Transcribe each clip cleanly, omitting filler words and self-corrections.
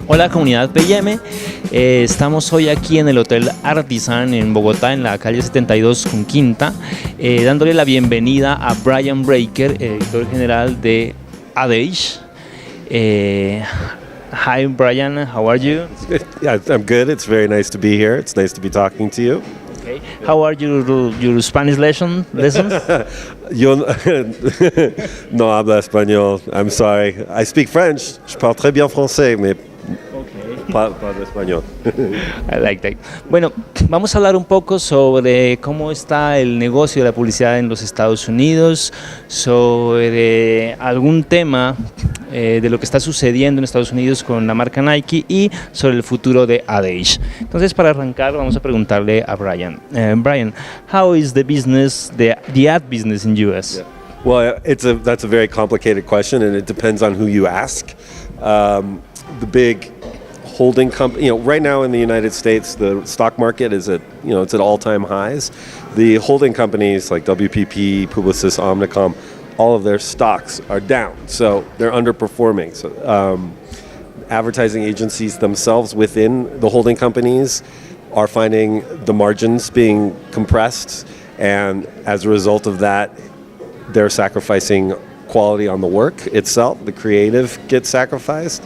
Hola comunidad PM, estamos hoy aquí en el Hotel Artisan en Bogotá, en la calle 72 con Quinta, dándole la bienvenida a Brian Braiker, editor general de AdAge. Hi Brian, how are you? Yeah, I'm good. It's very nice to be here. It's nice to be talking to you. Okay. How are your Spanish lessons? Yo no hablo español. I'm sorry. I speak French. Je parle très bien français, mais pas español. I like that. Bueno, vamos a hablar un poco sobre cómo está el negocio de la publicidad en los Estados Unidos, sobre algún tema de lo que está sucediendo en Estados Unidos con la marca Nike y sobre el futuro de AdAge. Entonces, para arrancar, vamos a preguntarle a Brian. Brian, how is the business, the ad business in US? Yeah. Well, that's a very complicated question, and it depends on who you ask. The big holding company, right now in the United States, the stock market is it's at all-time highs. The holding companies like WPP, Publicis, Omnicom, all of their stocks are down, so they're underperforming. So, advertising agencies themselves within the holding companies are finding the margins being compressed, and as a result of that, they're sacrificing quality on the work itself. The creative gets sacrificed.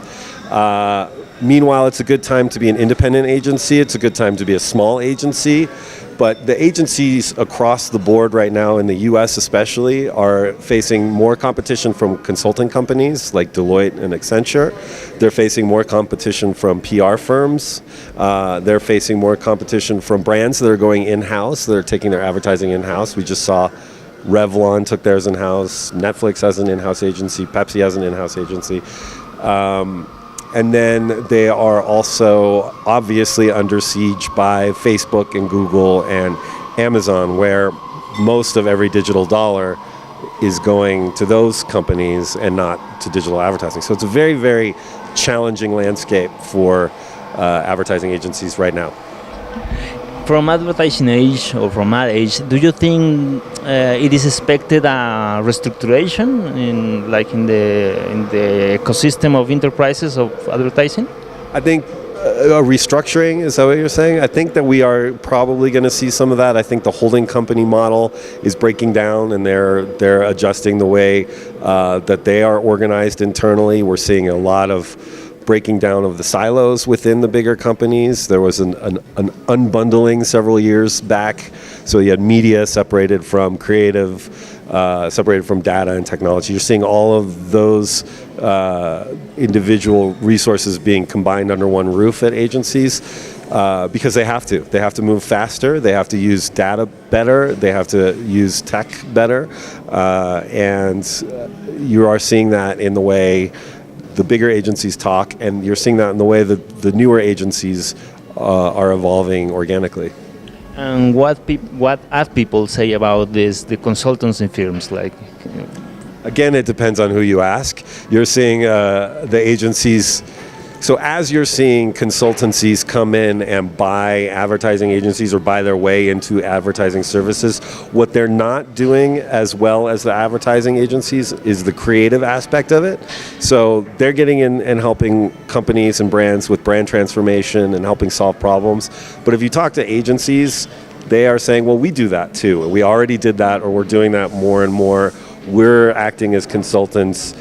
Meanwhile, it's a good time to be an independent agency. It's a good time to be a small agency. But the agencies across the board right now, in the US especially, are facing more competition from consulting companies like Deloitte and Accenture. They're facing more competition from PR firms. They're facing more competition from brands that are going in-house, that are taking their advertising in-house. We just saw Revlon took theirs in-house. Netflix has an in-house agency. Pepsi has an in-house agency. And then they are also obviously under siege by Facebook and Google and Amazon, where most of every digital dollar is going to those companies and not to digital advertising. So it's a very, very challenging landscape for advertising agencies right now. From advertising age or from AdAge, do you think it is expected a restructuration in the ecosystem of enterprises of advertising? I think a restructuring, is that what you're saying? I think that we are probably going to see some of that. I think the holding company model is breaking down, and they're adjusting the way that they are organized internally. We're seeing a lot of breaking down of the silos within the bigger companies. There was an unbundling several years back. So you had media separated from creative, separated from data and technology. You're seeing all of those individual resources being combined under one roof at agencies because they have to. They have to move faster. They have to use data better. They have to use tech better. And you are seeing that in the way the bigger agencies talk, and you're seeing that in the way that the newer agencies are evolving organically. And what ad people say about this, the consultancy firms like? Again, it depends on who you ask. You're seeing the agencies. So as you're seeing consultancies come in and buy advertising agencies or buy their way into advertising services, what they're not doing as well as the advertising agencies is the creative aspect of it. So they're getting in and helping companies and brands with brand transformation and helping solve problems. But if you talk to agencies, they are saying, well, we do that too. We already did that, or we're doing that more and more. We're acting as consultants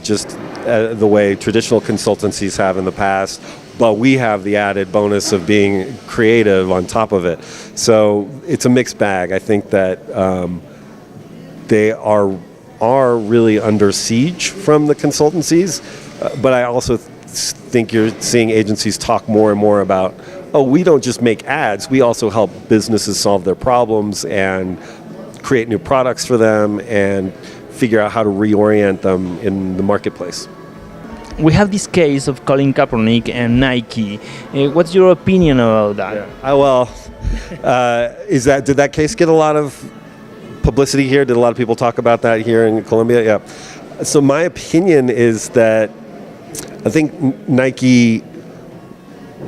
just the way traditional consultancies have in the past, but we have the added bonus of being creative on top of it. So it's a mixed bag. I think that they are really under siege from the consultancies, but I also think you're seeing agencies talk more and more about, oh, we don't just make ads, we also help businesses solve their problems and create new products for them and figure out how to reorient them in the marketplace. We have this case of Colin Kaepernick and Nike. What's your opinion about that? Yeah. Did that case get a lot of publicity here? Did a lot of people talk about that here in Colombia? Yeah. So my opinion is that I think Nike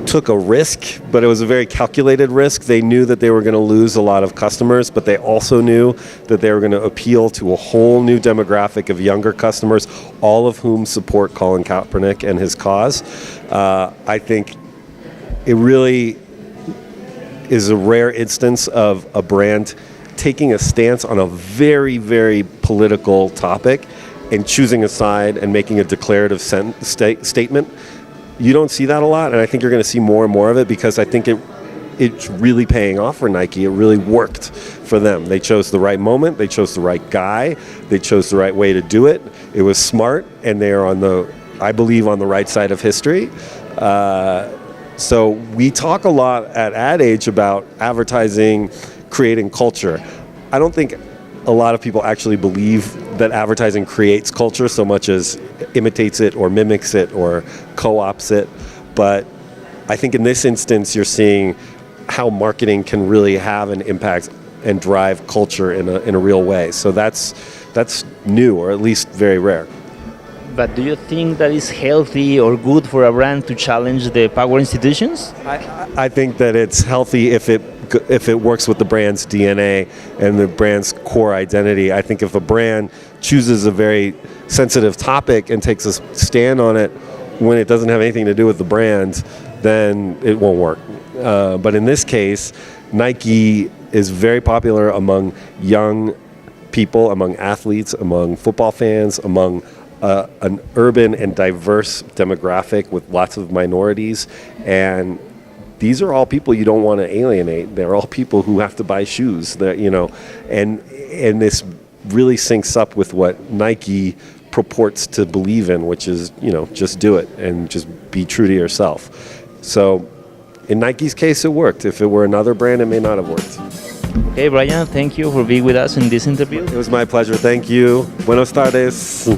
took a risk, but it was a very calculated risk. They knew that they were going to lose a lot of customers, but they also knew that they were going to appeal to a whole new demographic of younger customers, all of whom support Colin Kaepernick and his cause. I think it really is a rare instance of a brand taking a stance on a very, very political topic and choosing a side and making a declarative statement. You don't see that a lot, and I think you're going to see more and more of it because I think it's really paying off for Nike. It really worked for them. They chose the right moment. They chose the right guy. They chose the right way to do it. It was smart, and they are I believe, on the right side of history. So we talk a lot at AdAge about advertising, creating culture. I don't think a lot of people actually believe that advertising creates culture so much as imitates it or mimics it or co-ops it. But I think in this instance, you're seeing how marketing can really have an impact and drive culture in a real way. So that's new, or at least very rare. But do you think that is healthy or good for a brand to challenge the power institutions? I think that it's healthy if it works with the brand's DNA and the brand's core identity. I think if a brand chooses a very sensitive topic and takes a stand on it when it doesn't have anything to do with the brand, then it won't work. But in this case, Nike is very popular among young people, among athletes, among football fans, among an urban and diverse demographic with lots of minorities, and these are all people you don't want to alienate. They're all people who have to buy shoes. That and this really syncs up with what Nike purports to believe in, which is just do it and just be true to yourself. So, in Nike's case, it worked. If it were another brand, it may not have worked. Okay, Brian, thank you for being with us in this interview. It was my pleasure. Thank you. Buenos tardes.